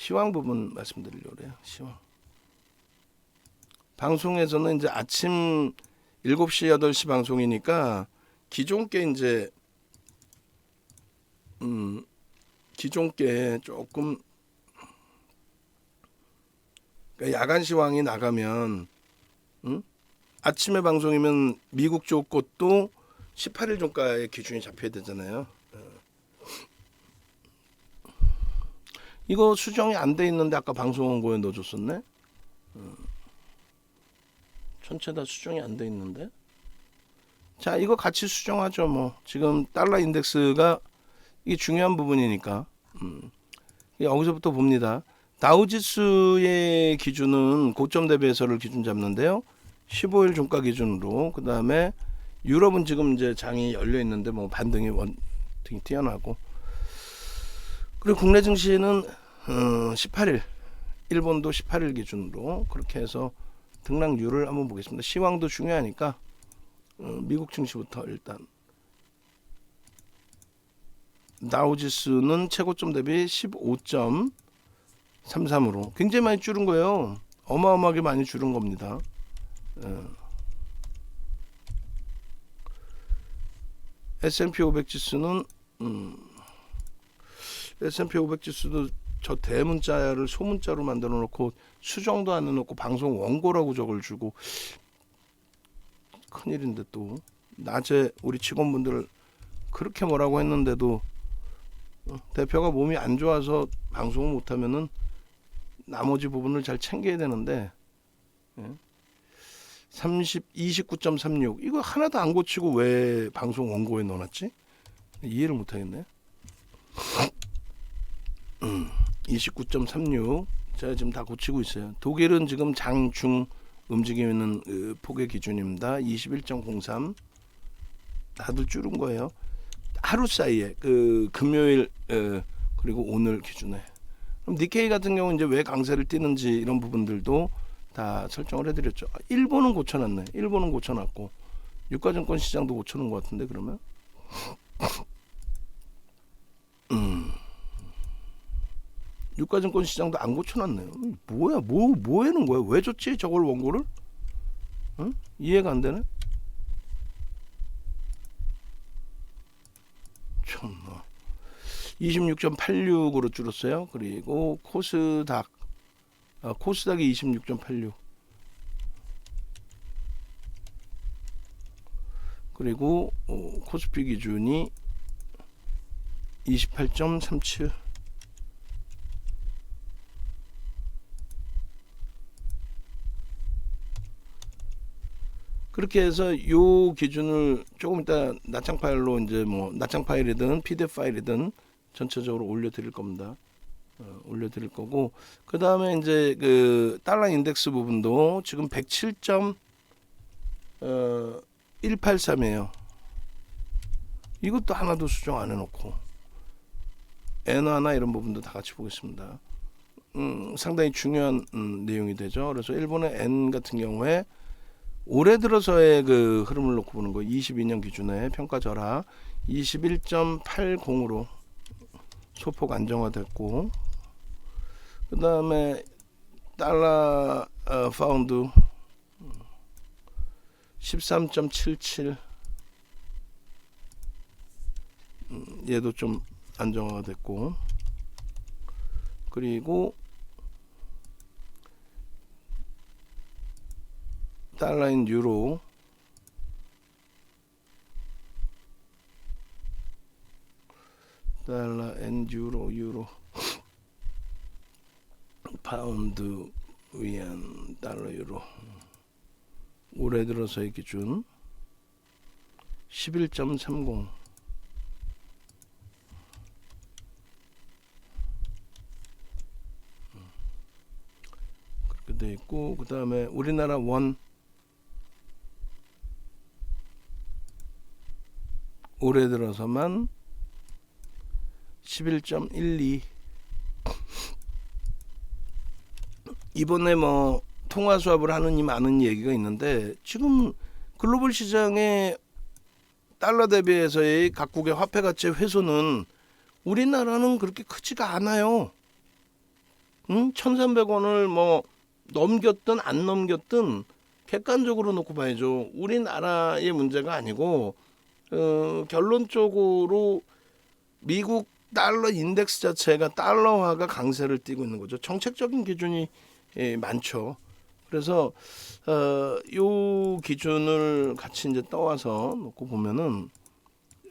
시황 부분 말씀드리려고 해요. 시황. 방송에서는 이제 아침 7시 8시 방송이니까 기존께 이제 기존께 조금 그러니까 야간 시황이 나가면 아침에 방송이면 미국 쪽 것도 18일 종가의 기준이 잡혀야 되잖아요. 이거 수정이 안 돼 있는데 아까 방송 원고에 넣어줬었네. 전체 다 수정이 안 돼 있는데. 자, 이거 같이 수정하죠. 뭐 지금 달러 인덱스가 이게 중요한 부분이니까. 여기서부터 봅니다. 다우지수의 기준은 고점 대비해서를 기준 잡는데요. 15일 종가 기준으로. 그 다음에 유럽은 지금 이제 장이 열려 있는데 뭐 반등이 되게 뛰어나고. 그리고 국내 증시는 18일, 일본도 18일 기준으로 그렇게 해서 등락률을 한번 보겠습니다. 시황도 중요하니까 미국 증시부터 일단 다우지수는 최고점 대비 15.33으로 굉장히 많이 줄은 거예요. 어마어마하게 많이 줄은 겁니다. S&P 500 지수는 S&P 500 지수도 저 대문자를 소문자로 만들어 놓고 수정도 안 해놓고 방송 원고라고 저걸 주고 큰일인데 또 낮에 우리 직원분들 그렇게 뭐라고 했는데도 대표가 몸이 안 좋아서 방송을 못하면은 나머지 부분을 잘 챙겨야 되는데 29.36 이거 하나도 안 고치고 왜 방송 원고에 넣어놨지? 이해를 못하겠네. 29.36 제가 지금 다 고치고 있어요. 독일은 지금 장중 움직이고 있는 폭의 기준입니다. 21.03 다들 줄은 거예요. 하루 사이에 그 금요일 그리고 오늘 기준에. 그럼 니케이 같은 경우 이제 왜 강세를 띠는지 이런 부분들도 다 설정을 해드렸죠. 일본은 고쳐놨네. 일본은 고쳐놨고 유가증권 시장도 고쳐놓은 것 같은데 그러면. 유가증권 시장도 안 고쳐놨네요. 뭐야, 뭐 하는 거야? 왜 줬지 저걸 원고를? 응? 이해가 안 되네. 참나. 26.86으로 줄었어요. 그리고 코스닥이 26.86. 그리고 코스피 기준이 28.37. 그렇게 해서 요 기준을 조금 이따 낱장 파일로 이제 뭐 낱장 파일이든 PDF 파일이든 전체적으로 올려드릴 겁니다. 올려드릴 거고 그 다음에 이제 그 달러 인덱스 부분도 지금 107.183이에요. 이것도 하나도 수정 안 해놓고 엔화나 이런 부분도 다 같이 보겠습니다. 상당히 중요한 내용이 되죠. 그래서 일본의 엔 같은 경우에 올해 들어서의 그 흐름을 놓고 보는 거 22년 기준에 평가 절하 21.80으로 소폭 안정화됐고 그 다음에 달러 파운드 13.77 얘도 좀 안정화가 됐고 그리고 달러인 유로 달러 앤 유로 파운드 위안 달러 유로 올해 들어서의 기준 11.30 그렇게 돼 있고 그 다음에 우리나라 원 올해 들어서만 11.12 이번에 뭐 통화 수합을 하느니 마는 얘기가 있는데 지금 글로벌 시장의 달러 대비해서의 각국의 화폐 가치의 훼손은 우리나라는 그렇게 크지가 않아요. 1,300원을 뭐 넘겼든 안 넘겼든 객관적으로 놓고 봐야죠. 우리나라의 문제가 아니고 결론적으로 미국 달러 인덱스 자체가 달러화가 강세를 띠고 있는 거죠. 정책적인 기준이 많죠. 그래서 요 기준을 같이 이제 떠와서 놓고 보면은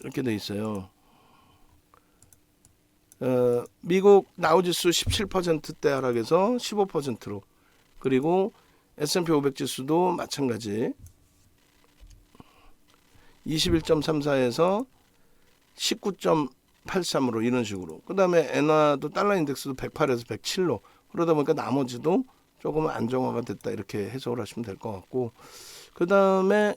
이렇게 돼 있어요. 미국 다우지수 17%대 하락에서 15%로, 그리고 S&P 500 지수도 마찬가지 21.34에서 19.83으로 이런 식으로. 그 다음에 엔화도 달러 인덱스도 108에서 107로. 그러다 보니까 나머지도 조금 안정화가 됐다, 이렇게 해석을 하시면 될 것 같고, 그 다음에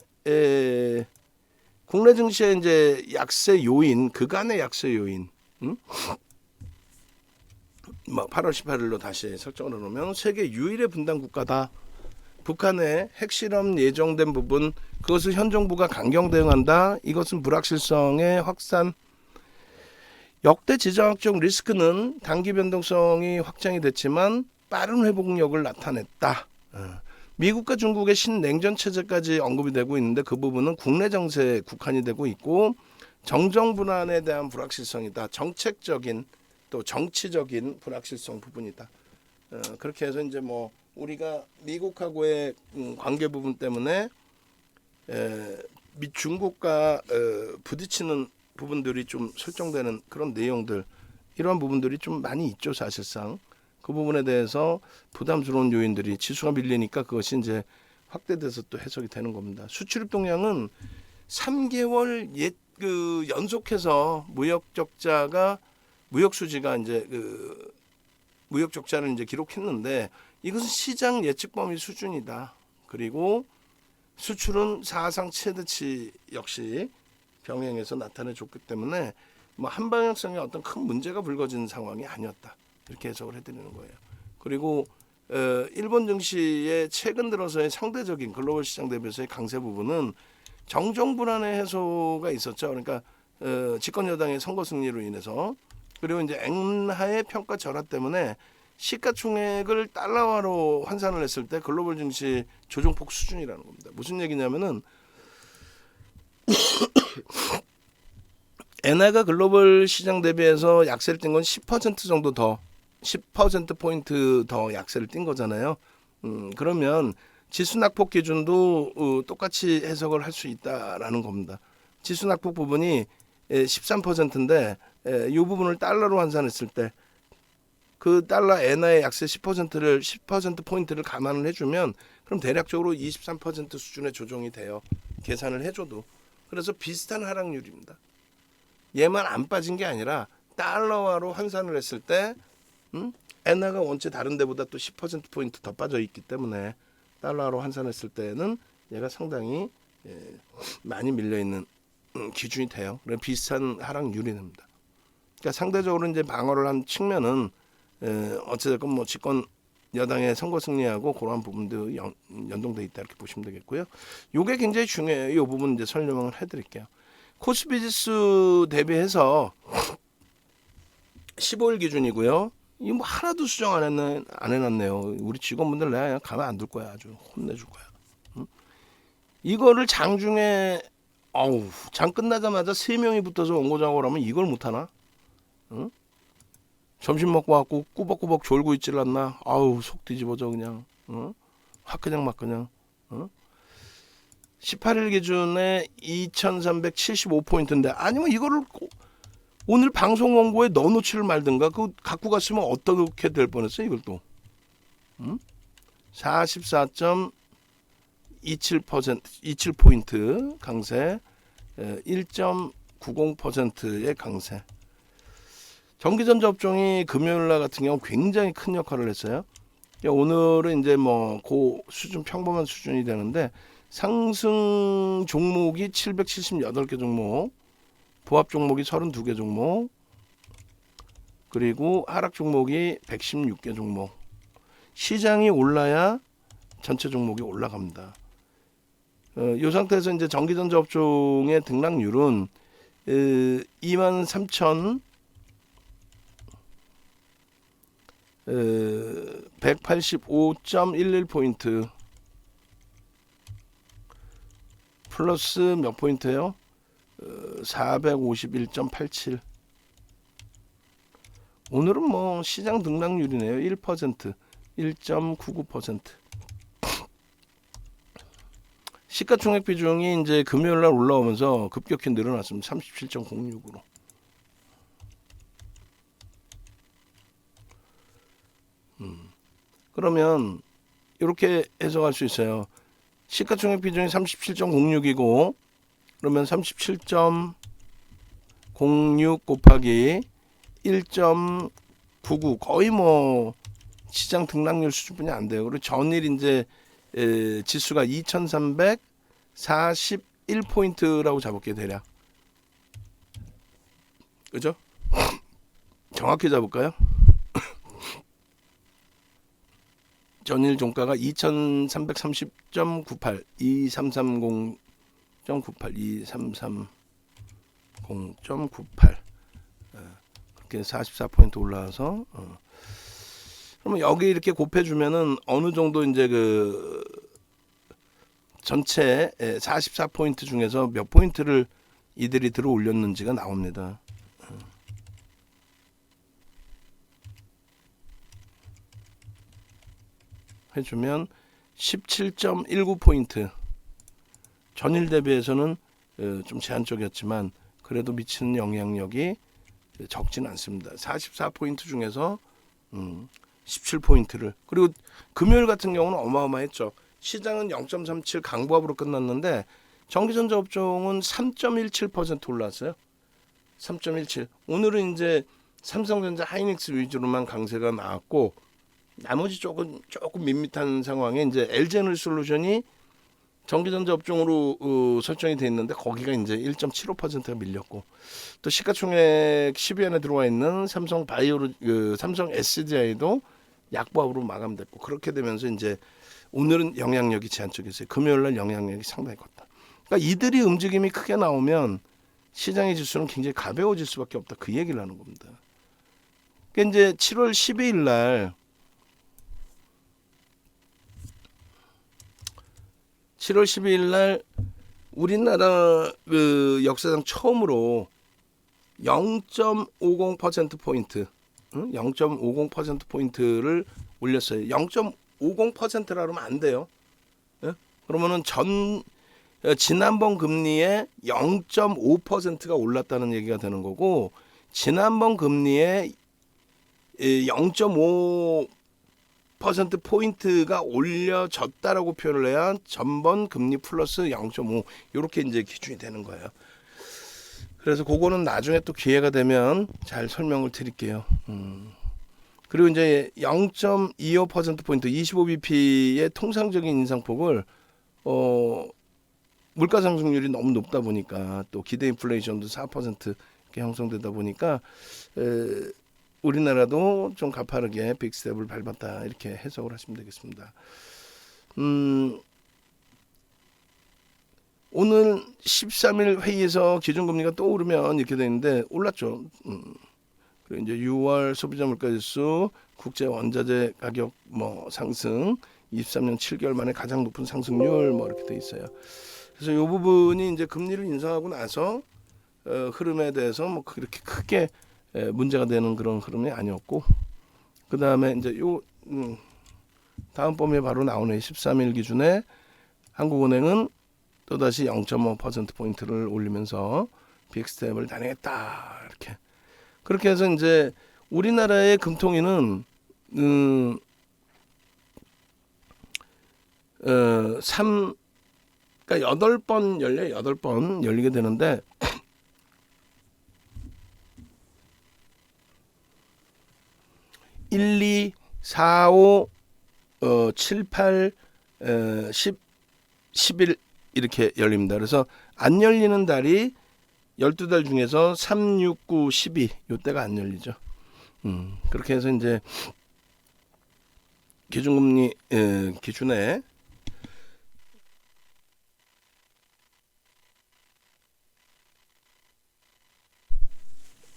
국내 증시의 이제 약세 요인, 그간의 약세 요인, 뭐 8월 18일로 다시 설정을 해놓으면 세계 유일의 분단 국가다. 북한의 핵실험 예정된 부분, 그것을 현 정부가 강경 대응한다. 이것은 불확실성의 확산. 역대 지정학적 리스크는 단기 변동성이 확장이 됐지만 빠른 회복력을 나타냈다. 미국과 중국의 신냉전 체제까지 언급이 되고 있는데 그 부분은 국내 정세에 국한이 되고 있고 정정 불안에 대한 불확실성이다. 정책적인 또 정치적인 불확실성 부분이다. 그렇게 해서 이제 뭐 우리가 미국하고의 관계 부분 때문에 중국과 부딪히는 부분들이 좀 설정되는 그런 내용들, 이러한 부분들이 좀 많이 있죠. 사실상 그 부분에 대해서 부담스러운 요인들이 지수가 밀리니까 그것이 이제 확대돼서 또 해석이 되는 겁니다. 수출입 동향은 3개월 연속해서 무역 수지가 이제 무역 적자를 이제 기록했는데 이것은 시장 예측 범위 수준이다. 그리고 수출은 사상 최대치 역시 병행해서 나타내줬기 때문에 뭐 한방향성의 어떤 큰 문제가 불거지는 상황이 아니었다, 이렇게 해석을 해드리는 거예요. 그리고 일본 증시의 최근 들어서의 상대적인 글로벌 시장 대비해서의 강세 부분은 정정 불안의 해소가 있었죠. 그러니까 집권 여당의 선거 승리로 인해서, 그리고 이제 엔화의 평가 절하 때문에 시가총액을 달러화로 환산을 했을 때 글로벌 증시 조정폭 수준이라는 겁니다. 무슨 얘기냐면은 엔화가 글로벌 시장 대비해서 약세를 띈 건 10% 정도 더, 10%포인트 더 약세를 띈 거잖아요. 그러면 지수 낙폭 기준도 똑같이 해석을 할 수 있다라는 겁니다. 지수 낙폭 부분이 13%인데 이 부분을 달러로 환산했을 때 그 달러 엔화의 약세 10%포인트를 감안을 해주면 그럼 대략적으로 23% 수준의 조정이 돼요. 계산을 해줘도. 그래서 비슷한 하락률입니다. 얘만 안 빠진 게 아니라 달러화로 환산을 했을 때 엔화가 원체 다른 데보다 또 10%포인트 더 빠져 있기 때문에 달러화로 환산했을 때는 얘가 상당히 많이 밀려있는 기준이 돼요. 그래서 비슷한 하락률이 됩니다. 그러니까 상대적으로 이제 방어를 한 측면은 어찌됐건 뭐 집권 여당의 선거 승리하고 그러한 부분도 연동돼 있다, 이렇게 보시면 되겠고요. 이게 굉장히 중요해요. 이 부분 이제 설명을 해드릴게요. 코스피 지수 대비해서 15일 기준이고요. 이 뭐 하나도 수정 안 해놨네요. 우리 직원분들 내가 가만 안 둘 거야. 아주 혼내줄 거야. 이거를 장중에 장 끝나자마자 3명이 붙어서 원고작업을 하면 이걸 못하나? 응? 점심 먹고 왔고 꾸벅꾸벅 졸고 있질 않나? 아우 속 뒤집어져 그냥. 확 그냥 막 그냥. 18일 기준에 2375포인트인데 아니면 이거를 오늘 방송 원고에 넣어놓지를 말든가. 그거 갖고 갔으면 어떻게 될 뻔했어요 이걸 또. 27포인트 강세, 1.90%의 강세. 전기전자 업종이 금요일날 같은 경우 굉장히 큰 역할을 했어요. 오늘은 이제 뭐 고 수준 평범한 수준이 되는데 상승 종목이 778개 종목, 부합 종목이 32개 종목, 그리고 하락 종목이 116개 종목. 시장이 올라야 전체 종목이 올라갑니다. 이 상태에서 이제 전기전자 업종의 등락률은 23,000 185.11포인트 플러스 몇 포인트예요? 451.87. 오늘은 뭐 시장 등락률이네요. 1%, 1.99%. 시가총액 비중이 이제 금요일 날 올라오면서 급격히 늘어났습니다. 37.06으로. 그러면 이렇게 해석할 수 있어요. 시가총액 비중이 37.06이고 그러면 37.06 곱하기 1.99 거의 뭐 시장 등락률 수준뿐이 안 돼요. 그리고 전일 이제 지수가 2341포인트라고 잡을게 대략. 그죠? 정확히 잡을까요? 전일 종가가 2330.98 2330.98 2330.98 그렇게 44포인트 올라와서 그러면 여기 이렇게 곱해주면은 어느 정도 이제 그 전체 44포인트 중에서 몇 포인트를 이들이 들어 올렸는지가 나옵니다. 해주면 17.19포인트 전일 대비해서는 좀 제한적이었지만 그래도 미치는 영향력이 적지는 않습니다. 44포인트 중에서 17포인트를 그리고 금요일 같은 경우는 어마어마했죠. 시장은 0.37 강보합으로 끝났는데 전기전자업종은 3.17% 올랐어요. 3.17. 오늘은 이제 삼성전자 하이닉스 위주로만 강세가 나왔고 나머지 조금 밋밋한 상황에 이제 LG에너지솔루션이 전기전자 업종으로 설정이 돼 있는데 거기가 이제 1.75%가 밀렸고 또 시가총액 10위안에 들어와 있는 삼성 삼성 SDI도 약보합으로 마감됐고 그렇게 되면서 이제 오늘은 영향력이 제한적이었어요. 금요일날 영향력이 상당히 컸다. 그러니까 이들이 움직임이 크게 나오면 시장의 지수는 굉장히 가벼워질 수밖에 없다. 그 얘기를 하는 겁니다. 그러니까 이제 7월 12일 날 7월 12일 날 우리나라 그 역사상 처음으로 0.50%포인트 0.50%포인트를 올렸어요. 0.50%라 그러면 안 돼요. 그러면은 지난번 금리에 0.5%가 올랐다는 얘기가 되는 거고 지난번 금리에 0.5%포인트가 올려졌다라고 표현을 해야 전번 금리 플러스 0.5 이렇게 이제 기준이 되는 거예요. 그래서 그거는 나중에 또 기회가 되면 잘 설명을 드릴게요. 그리고 이제 0.25%포인트 25bp의 통상적인 인상폭을 물가 상승률이 너무 높다 보니까 또 기대 인플레이션도 4% 이렇게 형성되다 보니까 우리나라도 좀 가파르게 빅스텝을 밟았다 이렇게 해석을 하시면 되겠습니다. 오늘 13일 회의에서 기준금리가 또 오르면 이렇게 되는데 올랐죠. 그리고 이제 6월 소비자 물가지수, 국제 원자재 가격 뭐 상승, 23년 7개월 만에 가장 높은 상승률 뭐 이렇게 돼 있어요. 그래서 이 부분이 이제 금리를 인상하고 나서 흐름에 대해서 뭐 그렇게 크게 문제가 되는 그런 흐름이 아니었고, 그 다음에 이제 요 다음 범위에 바로 나오네. 13일 기준에 한국은행은 또다시 0.5%포인트를 올리면서 빅스텝을 단행했다. 이렇게. 그렇게 해서 이제 우리나라의 금통위는 8번 열려 8번 열리게 되는데 1, 2, 4, 5, 7, 8, 10, 11 이렇게 열립니다. 그래서 안 열리는 달이 12달 중에서 3, 6, 9, 12 요때가 안 열리죠. 그렇게 해서 이제 기준금리 기준에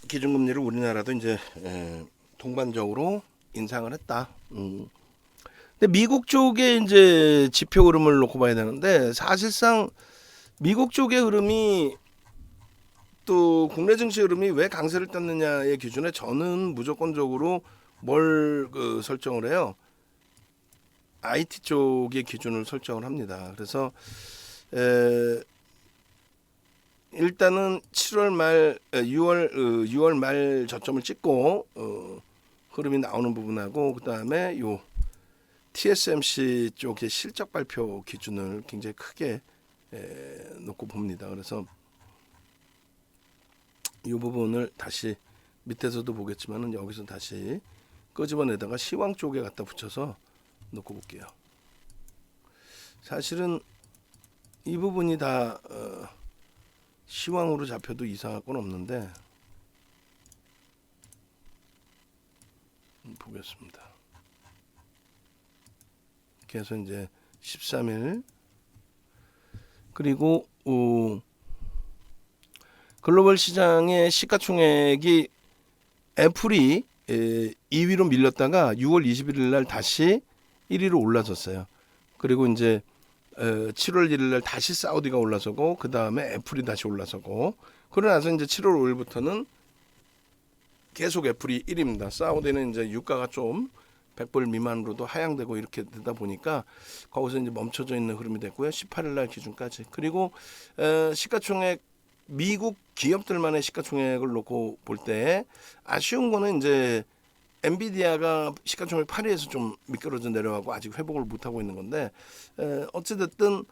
기준금리를 우리나라도 이제 동반적으로 인상을 했다. 근데 미국 쪽에 이제 지표 흐름을 놓고 봐야 되는데 사실상 미국 쪽의 흐름이 또 국내 증시 흐름이 왜 강세를 떴느냐의 기준에 저는 무조건적으로 뭘 설정을 해요. IT 쪽의 기준을 설정을 합니다. 그래서 일단은 7월 말 6월 말 저점을 찍고 흐름이 나오는 부분하고 그다음에 요 TSMC 쪽의 실적 발표 기준을 굉장히 크게 놓고 봅니다. 그래서 이 부분을 다시 밑에서도 보겠지만은 여기서 다시 끄집어내다가 시황 쪽에 갖다 붙여서 놓고 볼게요. 사실은 이 부분이 다 시황으로 잡혀도 이상할 건 없는데 보겠습니다. 그래서 이제 13일 그리고 글로벌 시장의 시가총액이 애플이 2위로 밀렸다가 6월 21일 날 다시 1위로 올라섰어요. 그리고 이제 7월 1일 날 다시 사우디가 올라서고 그 다음에 애플이 다시 올라서고 그러고 나서 이제 7월 5일부터는 계속 애플이 1위입니다. 사우디는 이제 유가가 좀 100불 미만으로도 하향되고 이렇게 되다 보니까 거기서 이제 멈춰져 있는 흐름이 됐고요. 18일 날 기준까지. 그리고 시가총액 미국 기업들만의 시가총액을 놓고 볼 때 아쉬운 거는 이제 엔비디아가 시가총액 8위에서 좀 미끄러져 내려가고 아직 회복을 못하고 있는 건데 어찌됐든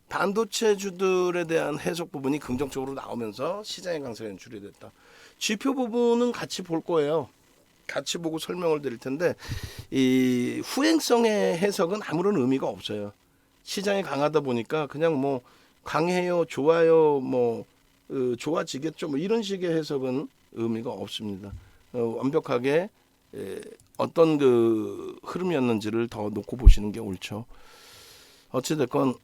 반도체주들에 대한 해석 부분이 긍정적으로 나오면서 시장의 강세가 연출이 됐다. 지표 부분은 같이 볼 거예요. 같이 보고 설명을 드릴 텐데 이 후행성의 해석은 아무런 의미가 없어요. 시장이 강하다 보니까 그냥 뭐 강해요, 좋아요, 뭐 좋아지겠죠, 뭐 이런 식의 해석은 의미가 없습니다. 완벽하게 어떤 그 흐름이었는지를 더 놓고 보시는 게 옳죠. 어찌됐건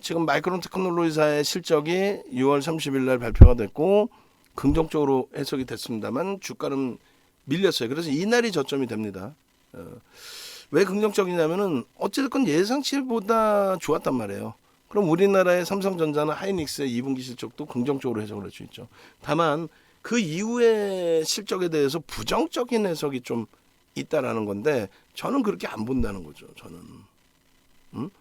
지금 마이크론 테크놀로지사의 실적이 6월 30일 날 발표가 됐고 긍정적으로 해석이 됐습니다만 주가는 밀렸어요. 그래서 이날이 저점이 됩니다. 왜 긍정적이냐면은 어찌됐건 예상치보다 좋았단 말이에요. 그럼 우리나라의 삼성전자나 하이닉스의 2분기 실적도 긍정적으로 해석을 할 수 있죠. 다만 그 이후의 실적에 대해서 부정적인 해석이 좀 있다라는 건데 저는 그렇게 안 본다는 거죠. 저는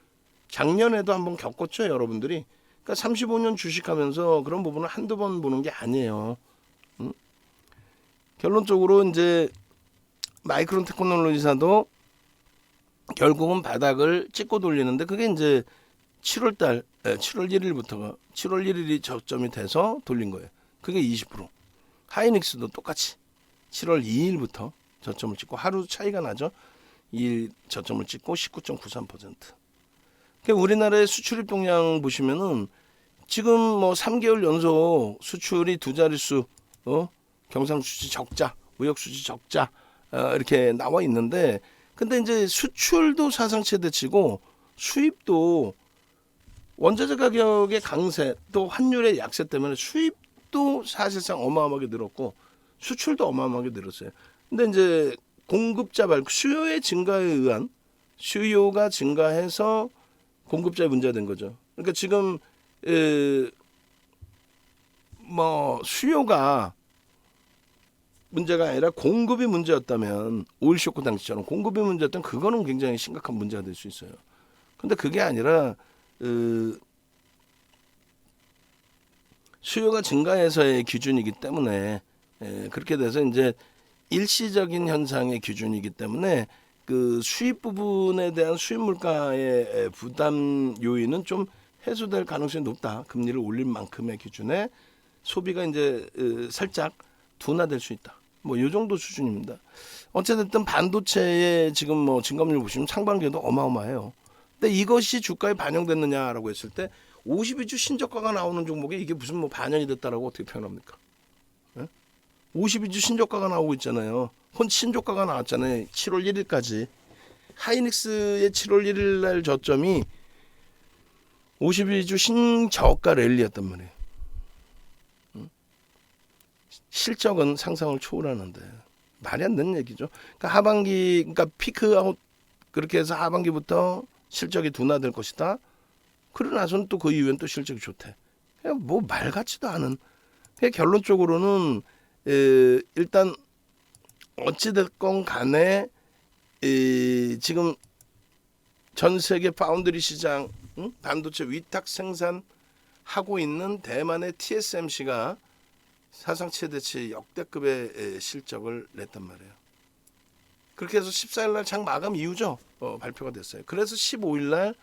작년에도 한번 겪었죠, 여러분들이. 그러니까 35년 주식하면서 그런 부분을 한두 번 보는 게 아니에요. 결론적으로 이제 마이크론 테크놀로지사도 결국은 바닥을 찍고 돌리는데 그게 이제 7월 1일부터가 7월 1일이 저점이 돼서 돌린 거예요. 그게 20%. 하이닉스도 똑같이 7월 2일부터 저점을 찍고 하루 차이가 나죠. 2일 저점을 찍고 19.93%. 그러니까 우리나라의 수출 입동량 보시면은 지금 뭐 3개월 연속 수출이 두 자릿수 경상수지 적자, 무역수지 적자 이렇게 나와 있는데 근데 이제 수출도 사상 최대치고 수입도 원자재 가격의 강세 또 환율의 약세 때문에 수입도 사실상 어마어마하게 늘었고 수출도 어마어마하게 늘었어요. 근데 이제 공급자 말고 수요의 증가에 의한 수요가 증가해서 공급자의 문제가 된 거죠. 그러니까 지금 뭐 수요가 문제가 아니라 공급이 문제였다면 오일 쇼크 당시처럼 공급이 문제였다면 그거는 굉장히 심각한 문제가 될 수 있어요. 근데 그게 아니라 수요가 증가해서의 기준이기 때문에 그렇게 돼서 이제 일시적인 현상의 기준이기 때문에 그 수입 부분에 대한 수입 물가의 부담 요인은 좀 해소될 가능성이 높다. 금리를 올릴 만큼의 기준에 소비가 이제 살짝 둔화될 수 있다. 뭐 이 정도 수준입니다. 어쨌든 반도체의 지금 뭐 증감률 보시면 상반기에도 어마어마해요. 근데 이것이 주가에 반영됐느냐라고 했을 때 52주 신저가가 나오는 종목에 이게 무슨 뭐 반영이 됐다라고 어떻게 표현합니까? 52주 신저가가 나오고 있잖아요. 신저가가 나왔잖아요. 7월 1일까지. 하이닉스의 7월 1일 날 저점이 52주 신저가 랠리였단 말이에요. 실적은 상상을 초월하는데 말이 안 되는 얘기죠. 그러니까 하반기, 그러니까 피크아웃 그렇게 해서 하반기부터 실적이 둔화될 것이다. 그러고 나서는 또 그 이후엔 또 실적이 좋대. 그냥 뭐 말 같지도 않은. 그냥 결론적으로는 일단 어찌됐건 간에 지금 전 세계 파운드리 시장 반도체 위탁 생산하고 있는 대만의 TSMC가 사상 최대치 역대급의 실적을 냈단 말이에요. 그렇게 해서 14일 날 장 마감 이후죠. 발표가 됐어요. 그래서 15일 날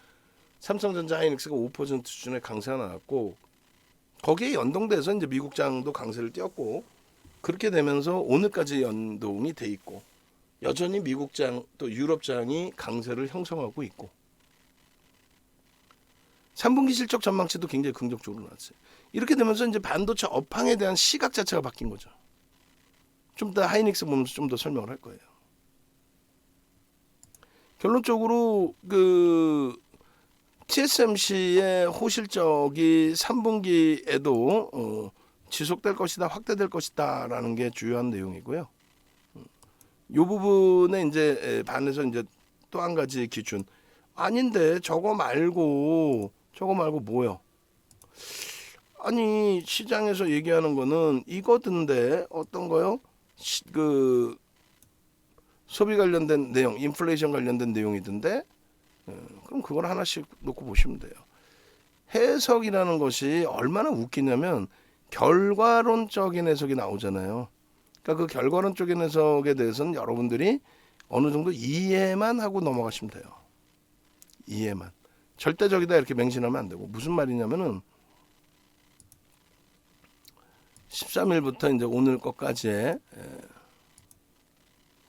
삼성전자 하이닉스가 5% 수준의 강세가 나왔고 거기에 연동돼서 이제 미국장도 강세를 띄었고 그렇게 되면서 오늘까지 연동이 돼 있고 여전히 미국장 또 유럽장이 강세를 형성하고 있고 3분기 실적 전망치도 굉장히 긍정적으로 나왔어요. 이렇게 되면서 이제 반도체 업황에 대한 시각 자체가 바뀐 거죠. 좀 더 하이닉스 보면서 좀 더 설명을 할 거예요. 결론적으로 그 TSMC의 호실적이 3분기에도 지속될 것이다, 확대될 것이다라는 게 주요한 내용이고요. 이 부분에 이제 반해서 이제 또 한 가지 기준. 아닌데 저거 말고 뭐요? 아니 시장에서 얘기하는 거는 이거던데 어떤 거요? 그 소비 관련된 내용, 인플레이션 관련된 내용이던데 그럼 그걸 하나씩 놓고 보시면 돼요. 해석이라는 것이 얼마나 웃기냐면 결과론적인 해석이 나오잖아요. 그러니까 그 결과론적인 해석에 대해서는 여러분들이 어느 정도 이해만 하고 넘어가시면 돼요. 이해만. 절대적이다 이렇게 맹신하면 안 되고 무슨 말이냐면은 13일부터 이제 오늘 것까지의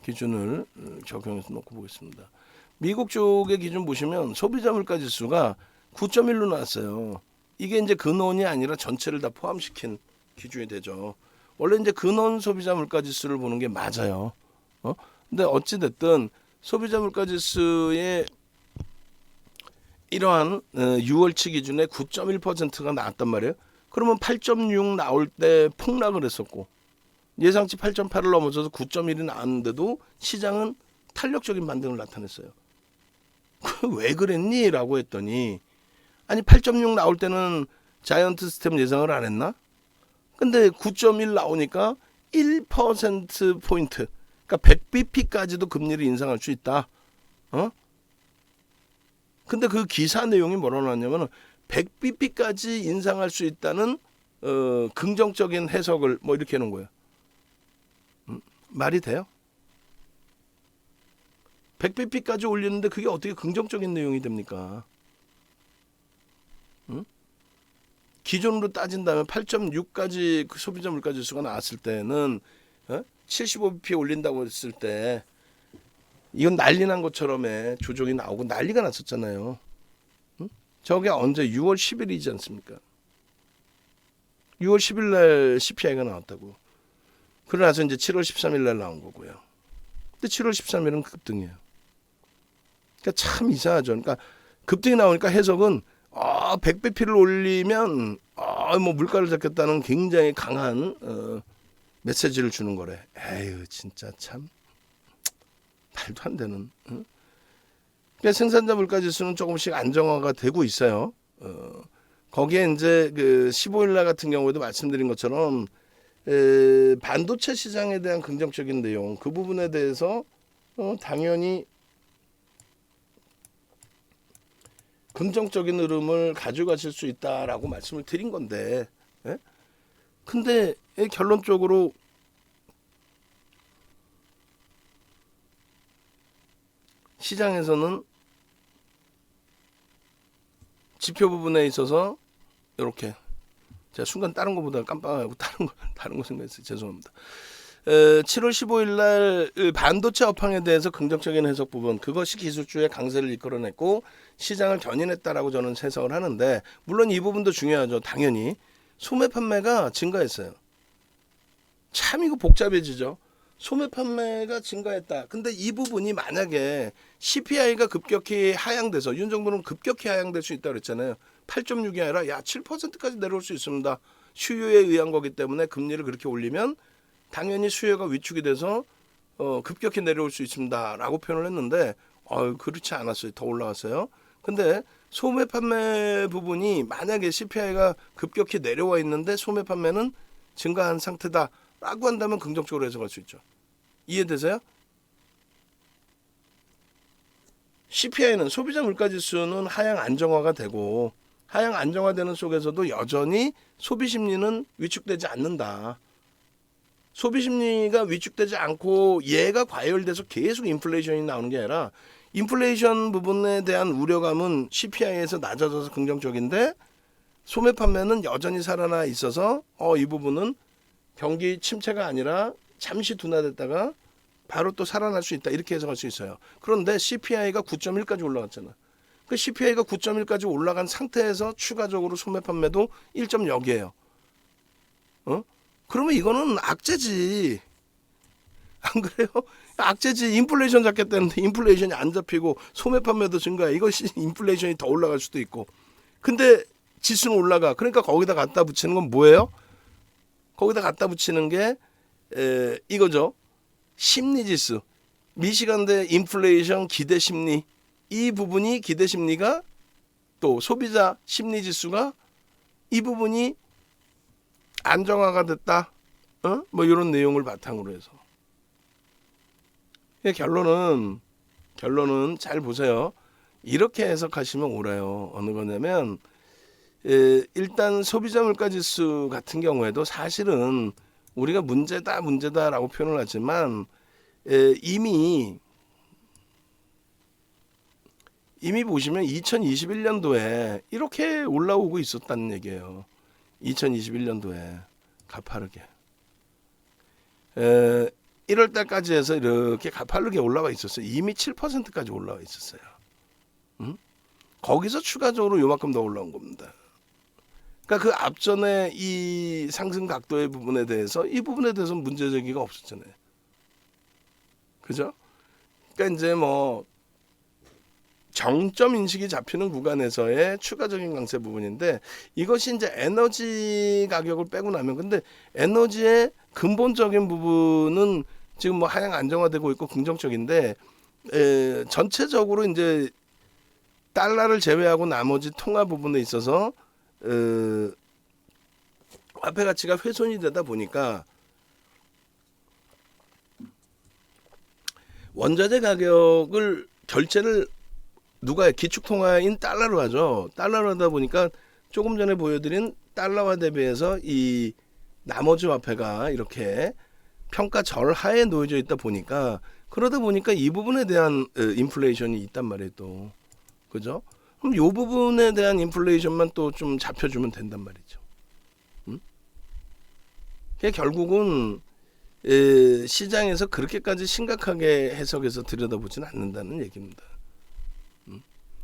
기준을 적용해서 놓고 보겠습니다. 미국 쪽의 기준 보시면 소비자 물가 지수가 9.1로 나왔어요. 이게 이제 근원이 아니라 전체를 다 포함시킨 기준이 되죠. 원래 이제 근원 소비자 물가 지수를 보는 게 맞아요. 근데 어찌 됐든 소비자 물가 지수의 이러한 6월치 기준에 9.1%가 나왔단 말이에요. 그러면 8.6 나올 때 폭락을 했었고 예상치 8.8을 넘어서서 9.1이 나왔는데도 시장은 탄력적인 반등을 나타냈어요. 왜 그랬니? 라고 했더니 아니 8.6 나올 때는 자이언트 스텝 예상을 안 했나? 근데 9.1 나오니까 1%포인트 그러니까 100bp까지도 금리를 인상할 수 있다. 근데 그 기사 내용이 뭐라고 나왔냐면 100bp까지 인상할 수 있다는 긍정적인 해석을 뭐 이렇게 해놓은 거예요. 말이 돼요? 100bp까지 올리는데 그게 어떻게 긍정적인 내용이 됩니까? 기존으로 따진다면 8.6까지 그 소비자 물가 지수가 나왔을 때는 75bp 올린다고 했을 때 이건 난리 난 것처럼의 조정이 나오고 난리가 났었잖아요. 저게 언제 6월 10일이지 않습니까? 6월 10일 날 CPI가 나왔다고. 그러나서 이제 7월 13일 날 나온 거고요. 근데 7월 13일은 급등이에요. 그러니까 참 이상하죠. 그러니까 급등이 나오니까 해석은 100bp를 올리면 뭐 물가를 잡겠다는 굉장히 강한 메시지를 주는 거래. 에휴 진짜 참 말도 안 되는. 그러니까 생산자 물가 지수는 조금씩 안정화가 되고 있어요. 거기에 이제 그 15일 날 같은 경우에도 말씀드린 것처럼 반도체 시장에 대한 긍정적인 내용 그 부분에 대해서 당연히 긍정적인 흐름을 가져가실 수 있다라고 말씀을 드린 건데, 근데 결론적으로 시장에서는 지표 부분에 있어서 이렇게 제가 순간 다른 거보다 깜빡하고 다른 거 생각했어요. 죄송합니다. 7월 15일 날 반도체 업황에 대해서 긍정적인 해석 부분 그것이 기술주의 강세를 이끌어냈고 시장을 견인했다라고 저는 해석을 하는데 물론 이 부분도 중요하죠. 당연히 소매 판매가 증가했어요. 참 이거 복잡해지죠. 소매 판매가 증가했다. 근데 이 부분이 만약에 CPI가 급격히 하향돼서 윤 정부는 급격히 하향될 수 있다고 그랬잖아요. 8.6이 아니라 7%까지 내려올 수 있습니다. 수요에 의한 거기 때문에 금리를 그렇게 올리면 당연히 수요가 위축이 돼서 급격히 내려올 수 있습니다라고 표현을 했는데 그렇지 않았어요. 더 올라왔어요. 근데 소매 판매 부분이 만약에 CPI가 급격히 내려와 있는데 소매 판매는 증가한 상태다라고 한다면 긍정적으로 해석할 수 있죠. 이해되세요? CPI는 소비자 물가지수는 하향 안정화가 되고 하향 안정화되는 속에서도 여전히 소비 심리는 위축되지 않는다. 소비 심리가 위축되지 않고 얘가 과열돼서 계속 인플레이션이 나오는 게 아니라 인플레이션 부분에 대한 우려감은 CPI에서 낮아져서 긍정적인데 소매 판매는 여전히 살아나 있어서 이 부분은 경기 침체가 아니라 잠시 둔화됐다가 바로 또 살아날 수 있다. 이렇게 해석할 수 있어요. 그런데 CPI가 9.1까지 올라갔잖아. 그 CPI가 9.1까지 올라간 상태에서 추가적으로 소매 판매도 1.0이에요. 그러면 이거는 악재지. 안 그래요? 악재지. 인플레이션 잡겠다는데 인플레이션이 안 잡히고 소매 판매도 증가해. 이것이 인플레이션이 더 올라갈 수도 있고. 근데 지수는 올라가. 그러니까 거기다 갖다 붙이는 건 뭐예요? 거기다 갖다 붙이는 게 이거죠. 심리지수. 미시간대 인플레이션 기대 심리. 이 부분이 기대 심리가 또 소비자 심리지수가 이 부분이 안정화가 됐다. 뭐 이런 내용을 바탕으로 해서. 결론은 잘 보세요. 이렇게 해석하시면 옳아요. 어느 거냐면 일단 소비자 물가지수 같은 경우에도 사실은 우리가 문제다라고 표현을 하지만 이미 보시면 2021년도에 이렇게 올라오고 있었다는 얘기예요. 2021년도에 가파르게 1월 달까지 해서 이렇게 가파르게 올라와 있었어요. 이미 7%까지 올라와 있었어요. 거기서 추가적으로 요만큼 더 올라온 겁니다. 그러니까 그 앞전에 이 상승 각도의 부분에 대해서 이 부분에 대해서는 문제 제기가 없었잖아요. 그죠? 그러니까 이제 뭐 정점 인식이 잡히는 구간에서의 추가적인 강세 부분인데 이것이 이제 에너지 가격을 빼고 나면 근데 에너지의 근본적인 부분은 지금 뭐 하향 안정화되고 있고 긍정적인데 전체적으로 이제 달러를 제외하고 나머지 통화 부분에 있어서 화폐 가치가 훼손이 되다 보니까 원자재 가격을 결제를 누가 기축통화인 달러로 하죠. 달러로 하다 보니까 조금 전에 보여드린 달러화 대비해서 이 나머지 화폐가 이렇게 평가 절하에 놓여져 있다 보니까 그러다 보니까 이 부분에 대한 인플레이션이 있단 말이에요. 또 그죠? 그럼 이 부분에 대한 인플레이션만 또 좀 잡혀주면 된단 말이죠. 결국은 시장에서 그렇게까지 심각하게 해석해서 들여다보지는 않는다는 얘기입니다.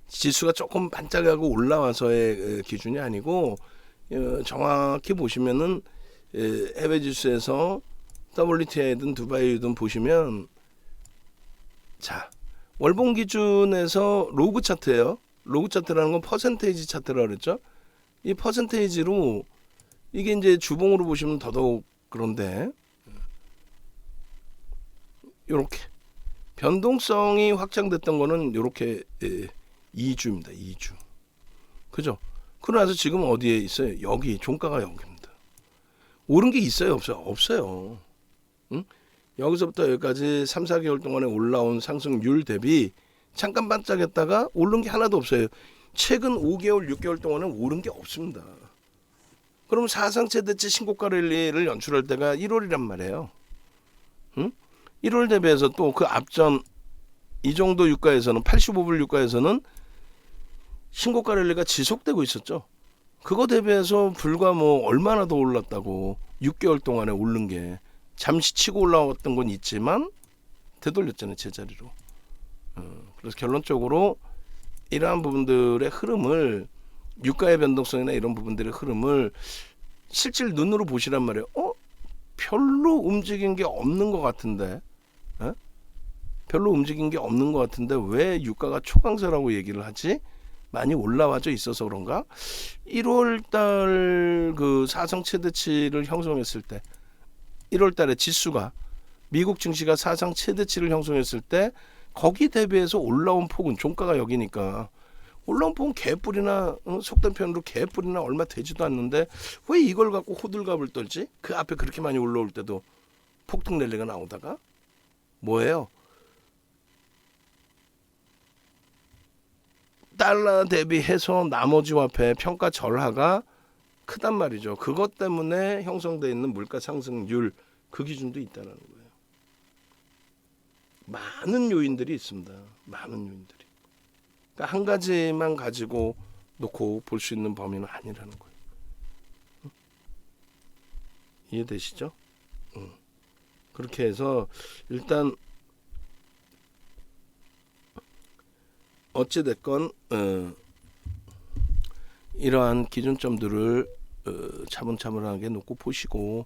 지수가 조금 반짝하고 올라와서의 기준이 아니고 정확히 보시면은 해외 지수에서 WTI든 두바이든 보시면 자 월봉 기준에서 로그 차트예요. 로그 차트라는 건 퍼센테이지 차트라고 그랬죠. 이 퍼센테이지로 이게 이제 주봉으로 보시면 더더욱 그런데 이렇게 변동성이 확장됐던 거는 이렇게 2주입니다. 2주. 그죠? 그러나서 지금 어디에 있어요? 여기 종가가 여기입니다. 오른 게 있어요? 없어요? 없어요. 응? 여기서부터 여기까지 3, 4개월 동안에 올라온 상승률 대비 잠깐 반짝했다가 오른 게 하나도 없어요. 최근 5개월, 6개월 동안은 오른 게 없습니다. 그럼 사상 최대치 신고가 랠리를 연출할 때가 1월이란 말이에요. 응? 1월 대비해서 또 그 앞전 이 정도 유가에서는 85불 유가에서는 신고가 랠리가 지속되고 있었죠. 그거 대비해서 불과 뭐 얼마나 더 올랐다고 6개월 동안에 오른 게 잠시 치고 올라왔던 건 있지만 되돌렸잖아요. 제자리로. 그래서 결론적으로 이러한 부분들의 흐름을 유가의 변동성이나 이런 부분들의 흐름을 실질 눈으로 보시란 말이에요. 별로 움직인 게 없는 것 같은데 별로 움직인 게 없는 것 같은데 왜 유가가 초강세라고 얘기를 하지? 많이 올라와져 있어서 그런가? 1월달 그 사상 최대치를 형성했을 때 1월달에 지수가 미국 증시가 사상 최대치를 형성했을 때 거기 대비해서 올라온 폭은 종가가 여기니까 올라온 폭은 개뿔이나 속된 표현으로 개뿔이나 얼마 되지도 않는데 왜 이걸 갖고 호들갑을 떨지? 그 앞에 그렇게 많이 올라올 때도 폭등 랠리가 나오다가 뭐예요? 달러 대비해서 나머지 화폐 평가 절하가 크단 말이죠. 그것 때문에 형성되어 있는 물가 상승률 그 기준도 있다는 거예요. 많은 요인들이 있습니다. 많은 요인들이. 그러니까 한 가지만 가지고 놓고 볼 수 있는 범위는 아니라는 거예요. 이해되시죠? 그렇게 해서 일단 어찌됐건 이러한 기준점들을 차분차분하게 놓고 보시고